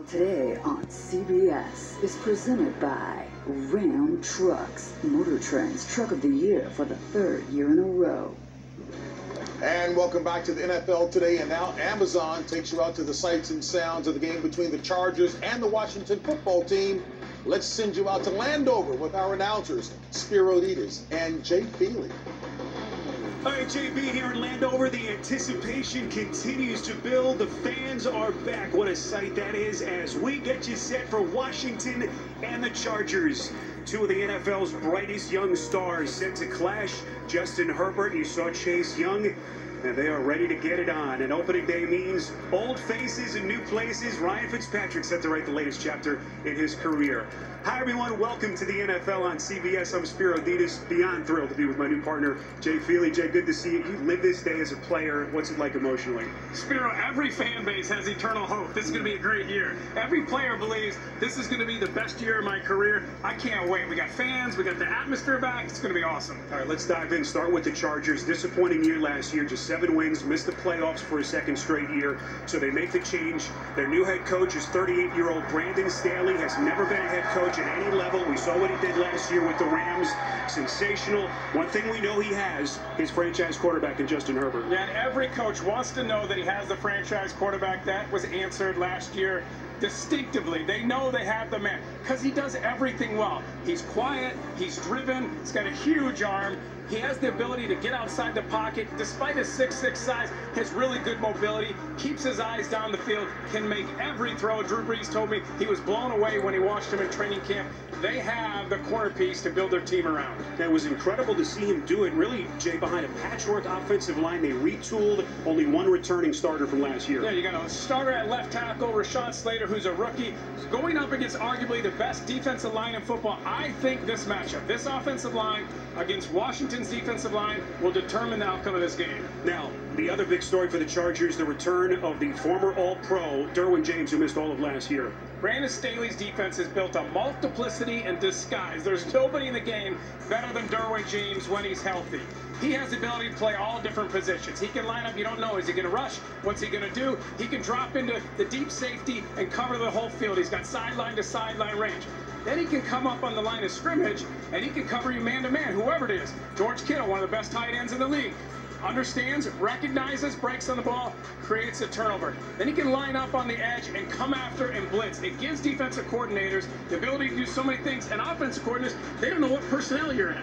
Today on CBS is presented by Ram Trucks, Motor Trend's Truck of the Year for the third year in a row. And welcome back to the NFL Today. And now Amazon takes you out to the sights and sounds of the game between the Chargers and the Washington football team. Let's send you out to Landover with our announcers, Spiro Ditas and Jay Feely. All right, JB here in Landover. The anticipation continues to build. The fans are back. What a sight that is as we get you set for Washington and the Chargers. Two of the NFL's brightest young stars set to clash. Justin Herbert, you saw Chase Young, and they are ready to get it on. And opening day means old faces and new places. Ryan Fitzpatrick set to write the latest chapter in his career. Hi, everyone. Welcome to the NFL on CBS. I'm Spiro Ditas. Beyond thrilled to be with my new partner, Jay Feely. Jay, good to see you. You lived this day as a player. What's it like emotionally? Spiro, every fan base has eternal hope. This is going to be a great year. Every player believes this is going to be the best year of my career. I can't wait. We got fans. We got the atmosphere back. It's going to be awesome. All right, let's dive in. Start with the Chargers. Disappointing year last year. Just 7 wins. Missed the playoffs for a second straight year. So they make the change. Their new head coach is 38-year-old Brandon Staley. Has never been a head coach at any level. We saw what he did last year with the Rams. Sensational. One thing we know he has, his franchise quarterback in Justin Herbert. Yeah, and every coach wants to know that he has the franchise quarterback. That was answered last year distinctively. They know they have the man because he does everything well. He's quiet. He's driven. He's got a huge arm. He has the ability to get outside the pocket. Despite his 6'6" size, has really good mobility, keeps his eyes down the field, can make every throw. Drew Brees told me he was blown away when he watched him in training camp. They have the corner piece to build their team around. It was incredible to see him do it, really, Jay, behind a patchwork offensive line. They retooled only one returning starter from last year. Yeah, you got a starter at left tackle, Rashawn Slater, who's a rookie, going up against arguably the best defensive line in football. I think this matchup, this offensive line against Washington's defensive line, will determine the outcome of this game. Now, the other big story for the Chargers, the return of the former All-Pro, Derwin James, who missed all of last year. Brandon Staley's defense is built on multiplicity and disguise. There's nobody in the game better than Derwin James when he's healthy. He has the ability to play all different positions. He can line up, you don't know, is he going to rush? What's he going to do? He can drop into the deep safety and cover the whole field. He's got sideline to sideline range. Then he can come up on the line of scrimmage, and he can cover you man-to-man, whoever it is. George Kittle, one of the best tight ends in the league. Understands, recognizes, breaks on the ball, creates a turnover. Then he can line up on the edge and come after and blitz. It gives defensive coordinators the ability to do so many things, and offensive coordinators, they don't know what personnel you're in.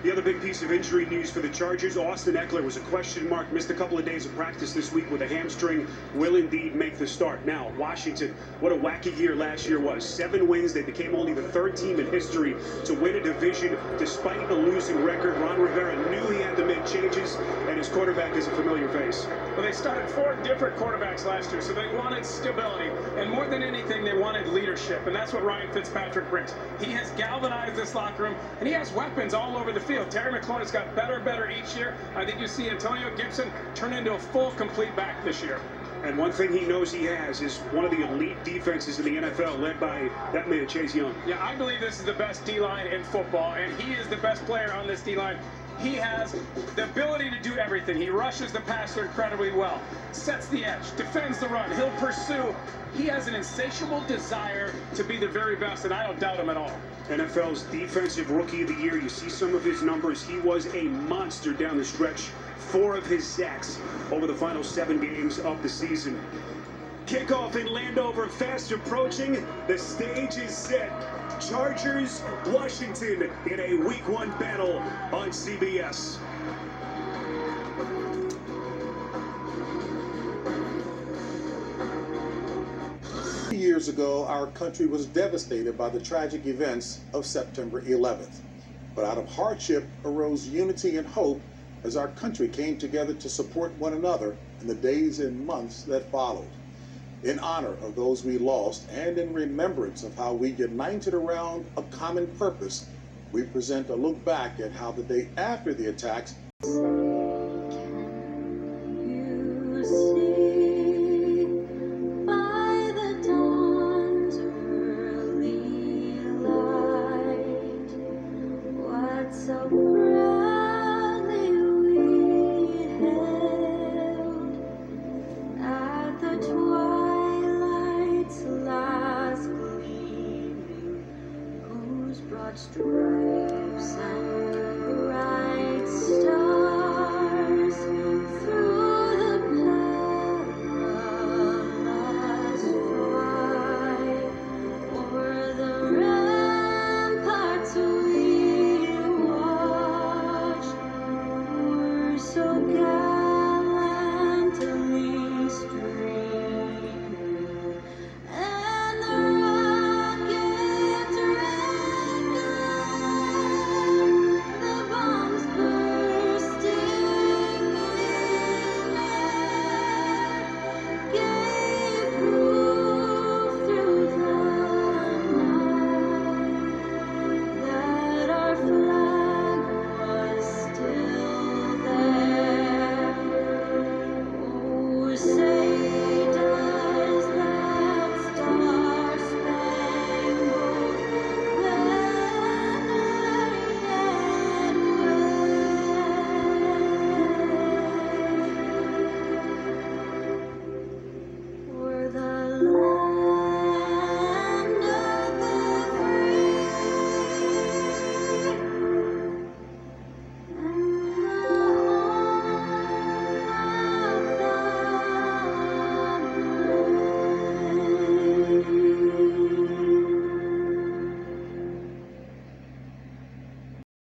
The other big piece of injury news for the Chargers, Austin Eckler was a question mark, missed a couple of days of practice this week with a hamstring, will indeed make the start. Now, Washington, what a wacky year last year was. 7 wins, they became only the 3rd team in history to win a division despite a losing record. Ron Rivera knew he had to make changes, and his quarterback is a familiar face. Well, they started 4 different quarterbacks last year, so they wanted stability, and more than anything, they wanted leadership, and that's what Ryan Fitzpatrick brings. He has galvanized this locker room, and he has weapons all over the field. Terry McLaurin has got better and better each year. I think you see Antonio Gibson turn into a full, complete back this year. And one thing he knows he has is one of the elite defenses in the NFL, led by that man, Chase Young. Yeah, I believe this is the best D-line in football, and he is the best player on this D-line. He has the ability to do everything. He rushes the passer incredibly well, sets the edge, defends the run, he'll pursue. He has an insatiable desire to be the very best, and I don't doubt him at all. NFL's Defensive Rookie of the Year. You see some of his numbers. He was a monster down the stretch. 4 of his sacks over the final 7 games of the season. Kickoff in Landover fast approaching. The stage is set. Chargers, Washington in a Week 1 battle on CBS. Years ago, our country was devastated by the tragic events of September 11th. But out of hardship arose unity and hope as our country came together to support one another in the days and months that followed. In honor of those we lost and in remembrance of how we united around a common purpose, we present a look back at how the day after the attacks so proudly we held at the twilight's light. broad stripes and